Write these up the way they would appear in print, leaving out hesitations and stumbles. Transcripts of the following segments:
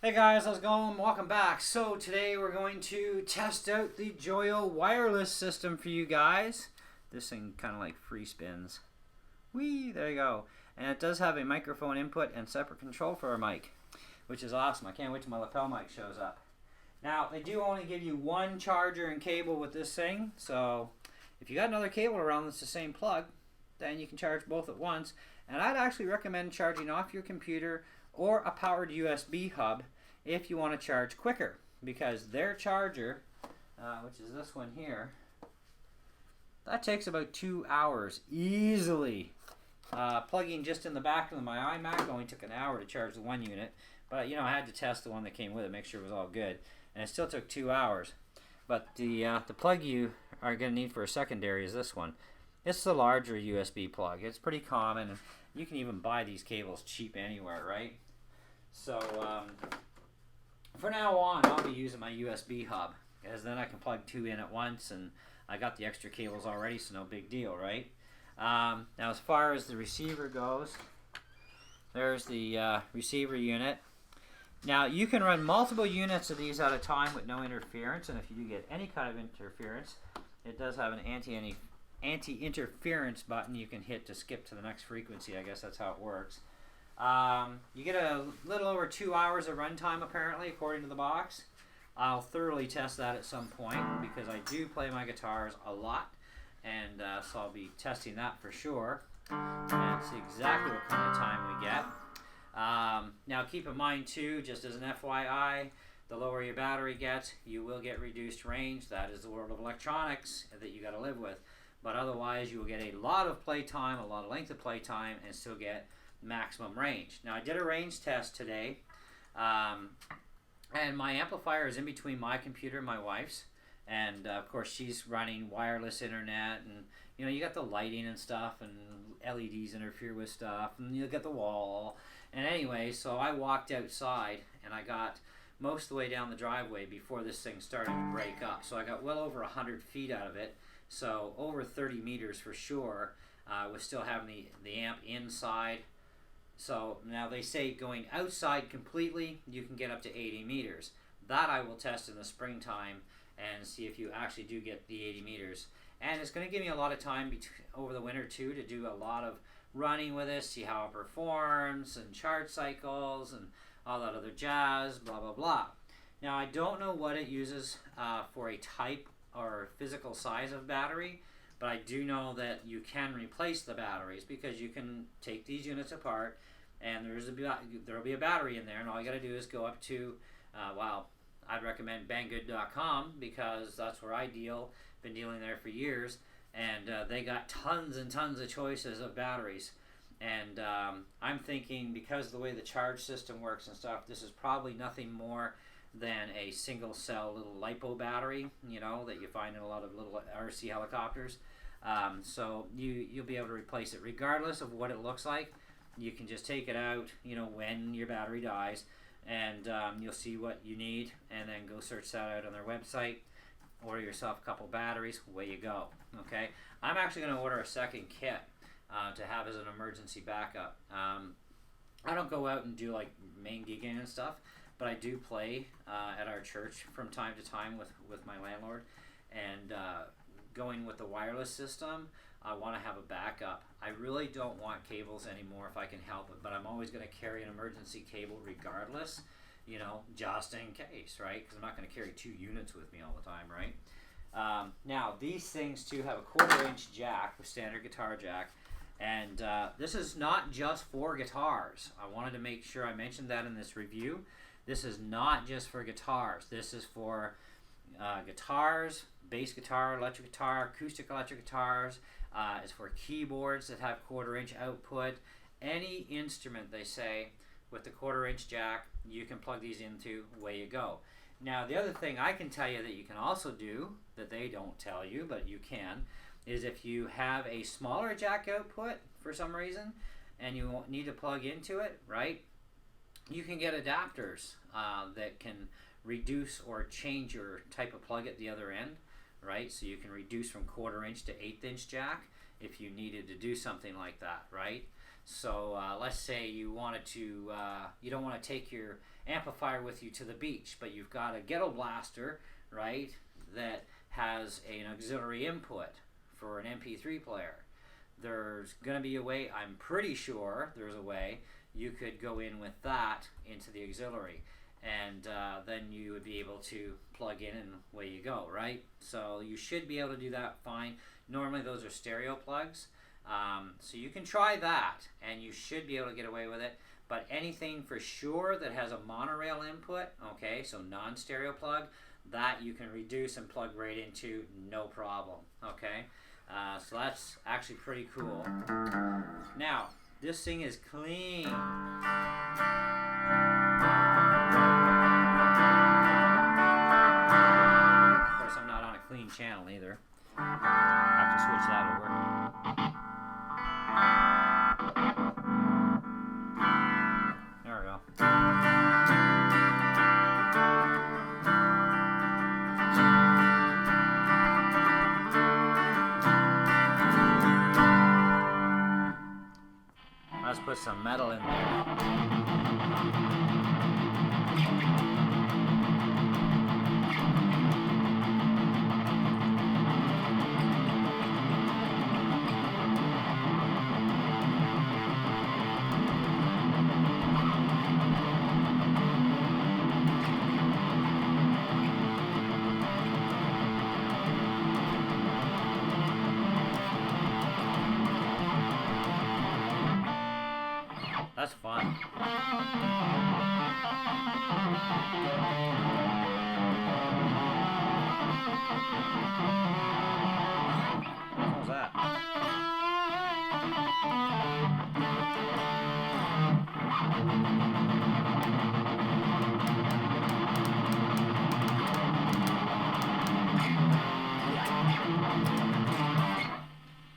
Hey guys, how's it going? Welcome back. So today we're going to test out the Joyo wireless system for you guys. This thing kind of like free spins. Whee, there you go. And it does have a microphone input and separate control for our mic, which is awesome. I can't wait till my lapel mic shows up. Now, they do only give you one charger and cable with this thing, so if you got another cable around that's the same plug, then you can charge both at once. And I'd actually recommend charging off your computer or a powered USB hub if you want to charge quicker, because their charger, which is this one here, that takes about 2 hours easily. Plugging just in the back of my iMac only took an hour to charge the one unit, but I had to test the one that came with it, make sure it was all good, and it still took 2 hours. But the plug you are going to need for a secondary is this one. It's the larger USB plug. It's pretty common, and you can even buy these cables cheap anywhere, right? So for now on, I'll be using my USB hub, because then I can plug two in at once, and I got the extra cables already, so no big deal, right? Now, as far as the receiver goes, there's the receiver unit. Now, you can run multiple units of these at a time with no interference, and if you do get any kind of interference, it does have an anti-interference button you can hit to skip to the next frequency. I guess that's how it works. You get a little over 2 hours of runtime, apparently, according to the box. I'll thoroughly test that at some point, because I do play my guitars a lot, and so I'll be testing that for sure, and see exactly what kind of time we get. Now, keep in mind, too, just as an FYI, the lower your battery gets, you will get reduced range. That is the world of electronics that you got to live with. But otherwise, you will get a lot of playtime, a lot of length of playtime, and still get maximum range. Now, I did a range test today, and my amplifier is in between my computer and my wife's, and of course she's running wireless internet, and you got the lighting and stuff, and LEDs interfere with stuff, and you got the wall, and anyway, so I walked outside and I got most of the way down the driveway before this thing started to break up, so I got well over 100 feet out of it, so over 30 meters for sure, with still having the amp inside. So now they say going outside completely, you can get up to 80 meters. That I will test in the springtime and see if you actually do get the 80 meters. And it's going to give me a lot of time over the winter too to do a lot of running with it, see how it performs, and charge cycles, and all that other jazz, blah, blah, blah. Now, I don't know what it uses for a type or physical size of battery, but I do know that you can replace the batteries, because you can take these units apart and there'll be a battery in there, and all you got to do is go up to, I'd recommend banggood.com, because that's where I deal. Been dealing there for years, and they got tons and tons of choices of batteries. And I'm thinking, because of the way the charge system works and stuff, this is probably nothing more than a single cell little LiPo battery, that you find in a lot of little RC helicopters. So you'll be able to replace it regardless of what it looks like. You can just take it out, when your battery dies, and you'll see what you need, and then go search that out on their website. Order yourself a couple batteries, away you go. Okay, I'm actually going to order a second kit to have as an emergency backup. I don't go out and do like main gigging and stuff, but I do play at our church from time to time with my landlord, and going with the wireless system, I want to have a backup. I really don't want cables anymore if I can help it, but I'm always going to carry an emergency cable regardless, just in case, right? Because I'm not going to carry two units with me all the time, right? Now, these things too have a 1/4-inch jack, a standard guitar jack, and this is not just for guitars. I wanted to make sure I mentioned that in this review. This is not just for guitars. This is for guitars, bass guitar, electric guitar, acoustic electric guitars. It's for keyboards that have 1/4-inch output. Any instrument, they say, with the 1/4-inch jack, you can plug these into, away you go. Now, the other thing I can tell you that you can also do, that they don't tell you, but you can, is if you have a smaller jack output for some reason, and you need to plug into it, right? You can get adapters that can reduce or change your type of plug at the other end, right? So you can reduce from 1/4-inch to 1/8-inch jack if you needed to do something like that, right? So let's say you wanted to, you don't want to take your amplifier with you to the beach, but you've got a ghetto blaster, right, that has an auxiliary input for an MP3 player. There's going to be a way, I'm pretty sure there's a way, you could go in with that into the auxiliary. And then you would be able to plug in and away you go, right? So you should be able to do that fine. Normally those are stereo plugs. So you can try that and you should be able to get away with it. But anything for sure that has a monorail input, okay, so non-stereo plug, that you can reduce and plug right into, no problem, okay? So that's actually pretty cool. Now, this thing is clean. I'm not on a clean channel either. I have to switch that over. There we go. Let's put some metal in there. That's fun. What was that?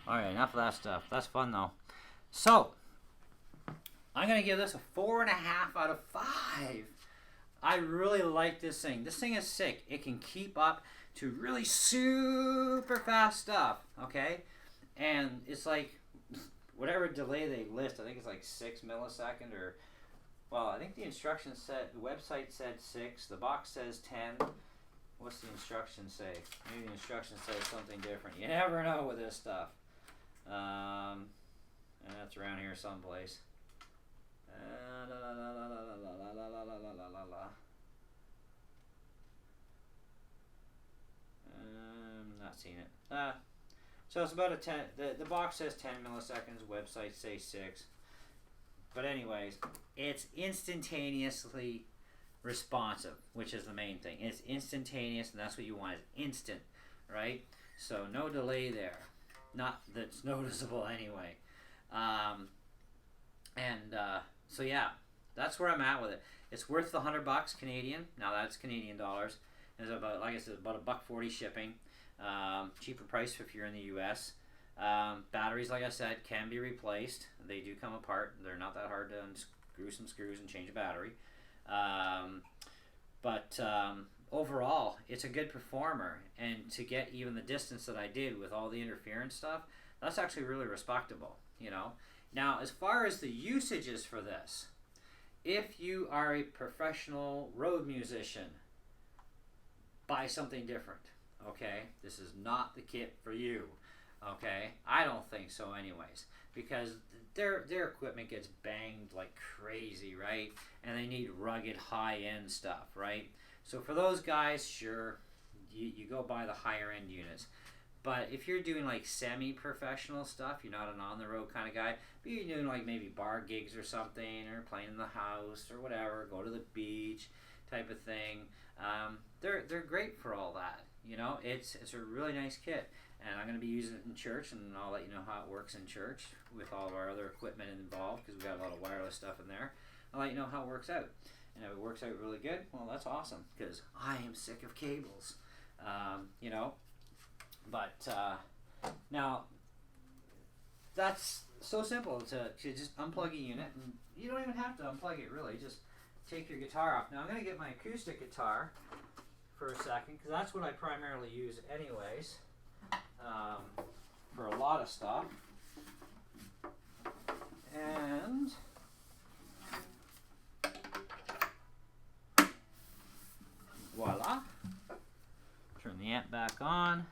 Alright, enough of that stuff. That's fun though. So, I'm going to give this a 4.5 out of 5. I really like this thing. This thing is sick. It can keep up to really super fast stuff, okay? And it's like, whatever delay they list, I think it's like 6 millisecond or, well, I think the instructions said, the website said 6, the box says 10. What's the instructions say? Maybe the instructions say something different. You never know with this stuff. And that's around here someplace. Not seeing it. So it's about a 10. The box says 10 milliseconds. Websites say 6. But anyways, it's instantaneously responsive, which is the main thing. It's instantaneous, and that's what you want. Is instant, right? So no delay there. Not that's noticeable anyway. So yeah, that's where I'm at with it. It's worth the $100 Canadian. Now that's Canadian dollars. It's about, like I said, about $1.40 shipping. Cheaper price if you're in the U.S. Batteries, like I said, can be replaced. They do come apart. They're not that hard to unscrew some screws and change a battery. Overall, it's a good performer. And to get even the distance that I did with all the interference stuff, that's actually really respectable, you know. Now, as far as the usages for this, if you are a professional road musician, buy something different, okay? This is not the kit for you, okay? I don't think so anyways, because their equipment gets banged like crazy, right? And they need rugged, high-end stuff, right? So for those guys, sure, you go buy the higher-end units. But if you're doing like semi-professional stuff, you're not an on-the-road kind of guy, but you're doing like maybe bar gigs or something, or playing in the house or whatever, go to the beach type of thing, they're great for all that. You know, it's a really nice kit, and I'm going to be using it in church, and I'll let you know how it works in church with all of our other equipment involved, because we got a lot of wireless stuff in there. I'll let you know how it works out, and if it works out really good, well, that's awesome, because I am sick of cables, you know. But now that's so simple to just unplug a unit, and you don't even have to unplug it really. Just take your guitar off. Now I'm going to get my acoustic guitar for a second, because that's what I primarily use anyways, for a lot of stuff. And voila. Turn the amp back on.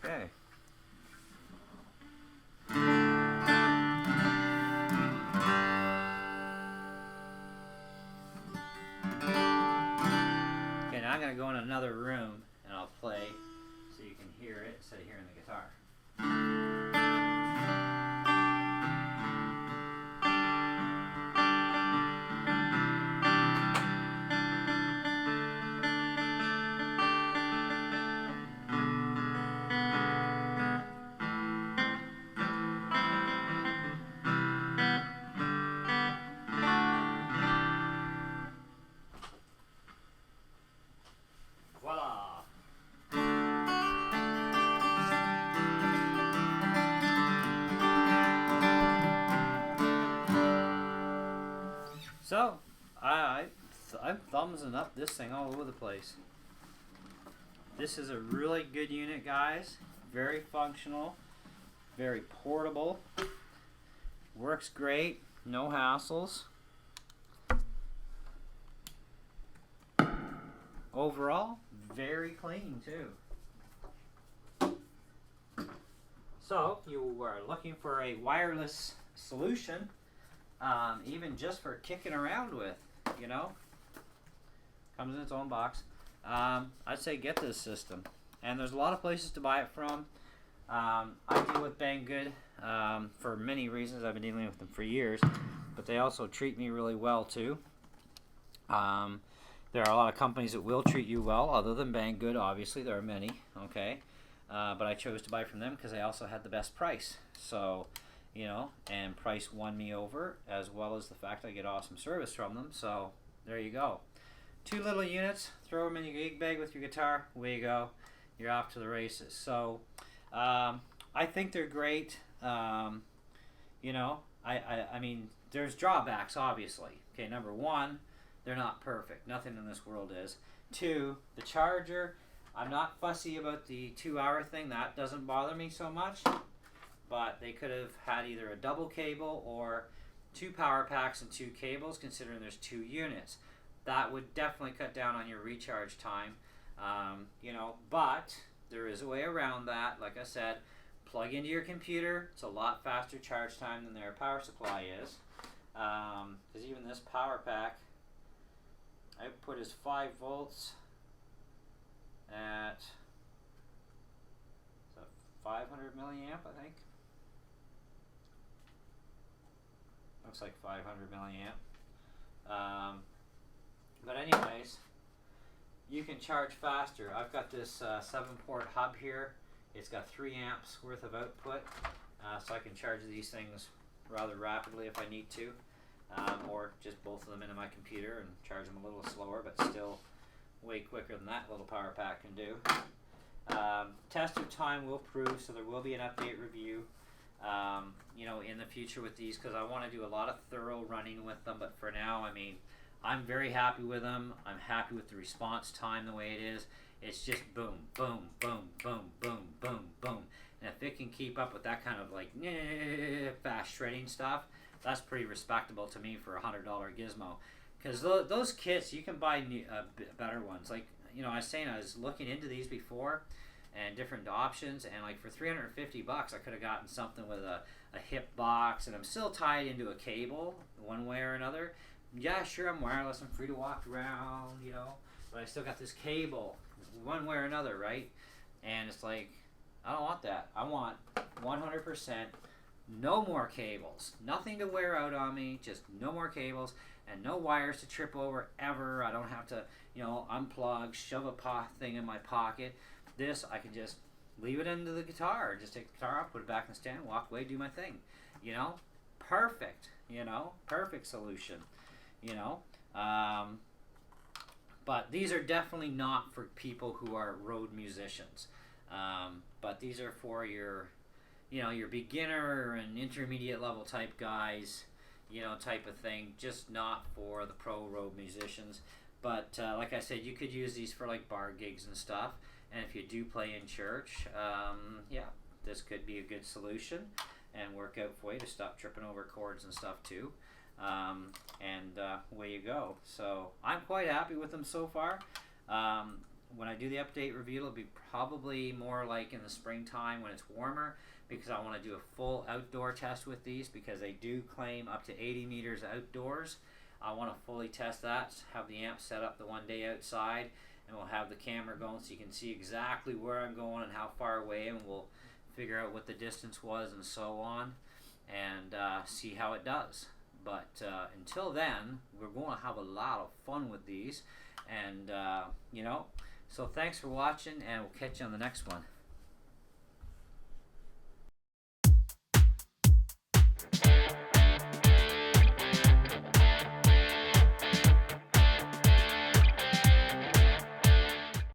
Okay. Okay, now I'm going to go in another room and I'll play so you can hear it instead of hearing the guitar. Voila! So, I'm thumbsing up this thing all over the place. This is a really good unit, guys. Very functional, very portable. Works great, no hassles. Overall, very clean too. So, if you are looking for a wireless solution, even just for kicking around with, you know, comes in its own box. I'd say get this system, and there's a lot of places to buy it from. I deal with Banggood for many reasons. I've been dealing with them for years, but they also treat me really well too. There are a lot of companies that will treat you well, other than Banggood. Obviously, there are many. Okay, but I chose to buy from them because they also had the best price. So, you know, and price won me over, as well as the fact I get awesome service from them. So there you go. 2 little units, throw them in your gig bag with your guitar, away you go. You're off to the races. So I think they're great. You know, I mean, there's drawbacks, obviously. Okay, number one, they're not perfect. Nothing in this world is. 2, the charger, I'm not fussy about the 2-hour thing. That doesn't bother me so much. But they could have had either a double cable or 2 power packs and 2 cables, considering there's 2 units. That would definitely cut down on your recharge time, you know, but there is a way around that. Like I said, plug into your computer. It's a lot faster charge time than their power supply is, because even this power pack I put is 5 volts at 500 milliamp, I think. Looks like 500 milliamp. But anyways, you can charge faster. I've got this 7-port hub here. It's got 3 amps worth of output, so I can charge these things rather rapidly if I need to, or just both of them into my computer and charge them a little slower, but still way quicker than that little power pack can do. Test of time will prove, so there will be an update review, you know, in the future with these, because I want to do a lot of thorough running with them. But for now, I mean, I'm very happy with them. I'm happy with the response time the way it is. It's just boom, boom, boom, boom, boom, boom, boom. And if it can keep up with that kind of like fast shredding stuff, that's pretty respectable to me for a $100 gizmo. Because those kits, you can buy better ones. Like, you know, I was saying, I was looking into these before and different options, and like for $350 I could have gotten something with a hip box, and I'm still tied into a cable one way or another. Yeah, sure, I'm wireless, I'm free to walk around, you know, but I still got this cable one way or another, right? And it's like, I don't want that. I want 100% no more cables, nothing to wear out on me, just no more cables and no wires to trip over ever. I don't have to, you know, unplug, shove a thing in my pocket. This, I can just leave it into the guitar, just take the guitar off, put it back in the stand, walk away, do my thing, you know. Perfect, you know, perfect solution, you know. But these are definitely not for people who are road musicians, but these are for your, you know, your beginner and intermediate level type guys, type of thing, just not for the pro road musicians. But like I said, you could use these for like bar gigs and stuff. And if you do play in church, yeah, this could be a good solution and work out for you to stop tripping over chords and stuff too. Away you go. So I'm quite happy with them so far. When I do the update review, it'll be probably more like in the springtime when it's warmer, because I want to do a full outdoor test with these, because they do claim up to 80 meters outdoors. I want to fully test that, have the amp set up the one day outside, and we'll have the camera going so you can see exactly where I'm going and how far away, and we'll figure out what the distance was and so on, and see how it does. But until then, we're going to have a lot of fun with these, and so thanks for watching, and we'll catch you on the next one.